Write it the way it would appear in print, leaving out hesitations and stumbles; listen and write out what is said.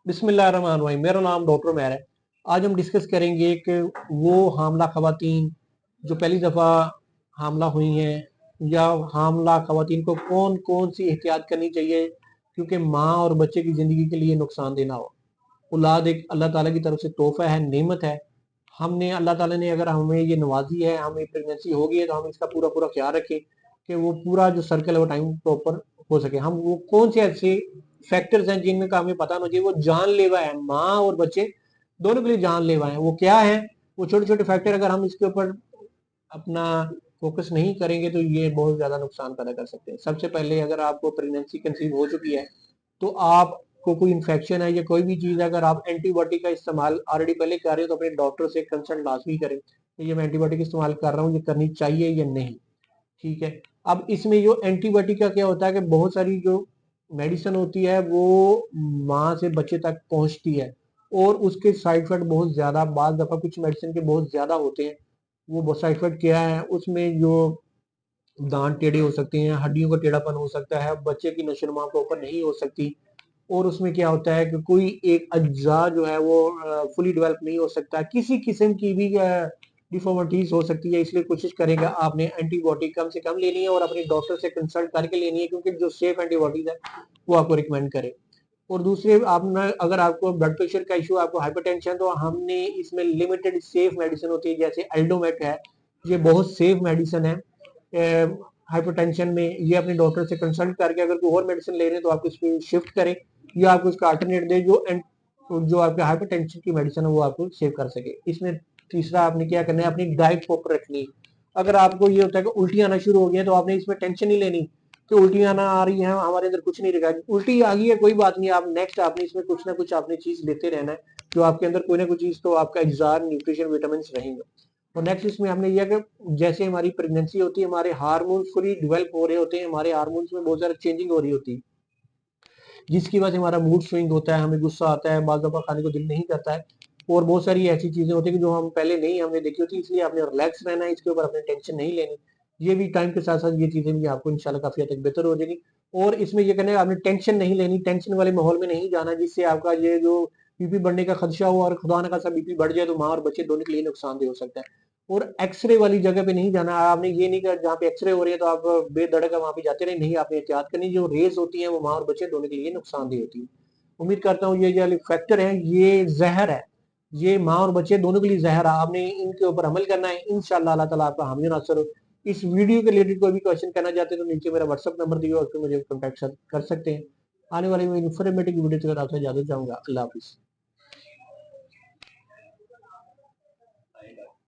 बिस्मिल्लाहिर्रहमानिर्रहीम। मेरा नाम डॉक्टर उमैर है। आज हम डिस्कस करेंगे कि वो हामला खवातीन जो पहली दफ़ा हामला हुई हैं या हामला खवातीन को कौन कौन सी एहतियात करनी चाहिए, क्योंकि माँ और बच्चे की ज़िंदगी के लिए नुकसान देना हो। औलाद एक अल्लाह ताला की तरफ से तोहफा है, नेमत है। हमने अल्लाह ताला ने अगर हमें ये नवाजी है, हमें प्रेगनेंसी हो गई है, तो हम इसका पूरा पूरा ख्याल रखें कि वो पूरा जो सर्कल है वो टाइम प्रॉपर हो सके। हम वो कौन से ऐसे फैक्टर्स हैं जिनमें का हमें पता होना चाहिए, वो जानलेवा है, माँ और बच्चे दोनों के लिए जानलेवा है। वो क्या है? वो छोटे छोटे फैक्टर अगर हम इसके ऊपर अपना फोकस नहीं करेंगे तो ये बहुत ज्यादा नुकसान पैदा कर सकते हैं। सबसे पहले, अगर आपको प्रेगनेंसी कंसीव हो चुकी है तो आपको कोई इन्फेक्शन है या कोई भी चीज, अगर आप एंटीबायोटिक का इस्तेमाल ऑलरेडी पहले कर रहे हो तो अपने डॉक्टर से कंसल्ट लाजमी करें कि ये मैं एंटीबायोटिक इस्तेमाल कर रहा हूँ, ये करनी चाहिए या नहीं। ठीक है। अब इसमें जो एंटीबायोटिक का क्या होता है कि बहुत सारी जो मेडिसिन होती है वो माँ से बच्चे तक पहुंचती है और उसके साइड इफेक्ट बहुत ज्यादा, बाद दफा कुछ मेडिसिन के बहुत ज्यादा होते हैं। वो साइड इफेक्ट क्या है? उसमें जो दांत टेढ़े हो सकते हैं, हड्डियों का टेढ़ापन हो सकता है, बच्चे की नशोनुमा के ऊपर नहीं हो सकती। और उसमें क्या होता है कि कोई एक अज्जा जो है वो फुली डेवलप नहीं हो सकता, किसी किस्म की भी डिफॉर्मिटीज हो सकती है। इसलिए कोशिश करेगा आपने एंटीबायोटिक कम से कम लेनी है और अपने डॉक्टर से कंसल्ट करके लेनी है, क्योंकि जो सेफ एंटीबायोटिक है वो आपको रिकमेंड करे। और दूसरे, आपने अगर आपको ब्लड प्रेशर का इशू, आपको हाइपरटेंशन, तो हमने इसमें लिमिटेड सेफ मेडिसिन होती है, जैसे एल्डोमेट है, ये बहुत सेफ मेडिसिन है हाइपरटेंशन में। ये अपने डॉक्टर से कंसल्ट करके अगर कोई और मेडिसिन ले रहे हैं तो आप इस पे शिफ्ट करें या आपको इसका अल्टरनेट दे जो आपके हाइपरटेंशन की मेडिसिन है वो आपको सेव कर सके। इसमें तीसरा आपने क्या करना है, अपनी डाइट प्रॉपर रखनी है। अगर आपको ये होता है कि उल्टी आना शुरू हो गई है तो आपने इसमें टेंशन नहीं लेनी कि उल्टी आना आ रही है, हमारे अंदर कुछ नहीं रखा, उल्टी आ गई है कोई बात नहीं, आप नेक्स्ट आपने इसमें कुछ ना कुछ आपने चीज लेते रहना है, जो आपके अंदर कोई ना कोई चीज तो आपका अज्जार, न्यूट्रिशन, विटामिन रहेंगे। और नेक्स्ट इसमें हमने यह कि जैसे हमारी प्रेगनेंसी होती है, हमारे हार्मोन्स फुली डेवलप हो रहे होते हैं, हमारे हार्मोन्स में बहुत सारा चेंजिंग हो रही होती है, जिसकी वजह से हमारा मूड स्विंग होता है, हमें गुस्सा आता है, बाज़ दफा खाने को दिल नहीं करता है। और बहुत सारी ऐसी चीजें होती है कि जो हम पहले नहीं हमने देखी होती, इसलिए आपने रिलैक्स रहना है, इसके ऊपर अपने टेंशन नहीं लेनी। ये भी टाइम के साथ साथ ये चीजें भी आपको इंशाल्लाह काफी हद तक बेहतर हो जाएगी। और इसमें ये कहना है आपने टेंशन नहीं लेनी, टेंशन वाले माहौल में नहीं जाना जिससे आपका ये जो बीपी बढ़ने का खदशा हो, और खुदा न खासा बीपी बढ़ जाए तो माँ और बच्चे दोनों के लिए नुकसानदेह हो सकता है। और एक्सरे वाली जगह पे नहीं जाना आपने, ये नहीं कर जहाँ पे एक्सरे हो रही है तो आप बेधड़क वहां पे जाते रहे, नहीं, आपने एहतियात करनी। जो रेज होती है वो माँ और बच्चे दोनों के लिए नुकसानदेह होती है। उम्मीद करता हूँ ये जो फैक्टर है ये जहर है, ये माँ और बच्चे दोनों के लिए जहर है, आपने इनके ऊपर अमल करना है। इंशाल्लाह अल्लाह ताला आपका हामी नासर हो। इस वीडियो के रिलेटेड कोई भी क्वेश्चन करना चाहते हैं तो नीचे मेरा व्हाट्सअप नंबर दिया, उस पर मुझे कॉन्टैक्ट कर सकते हैं। आने वाली में इन्फॉर्मेटिव वीडियो के साथ आपसे इजाजत चाहूंगा। अल्लाह हाफिज।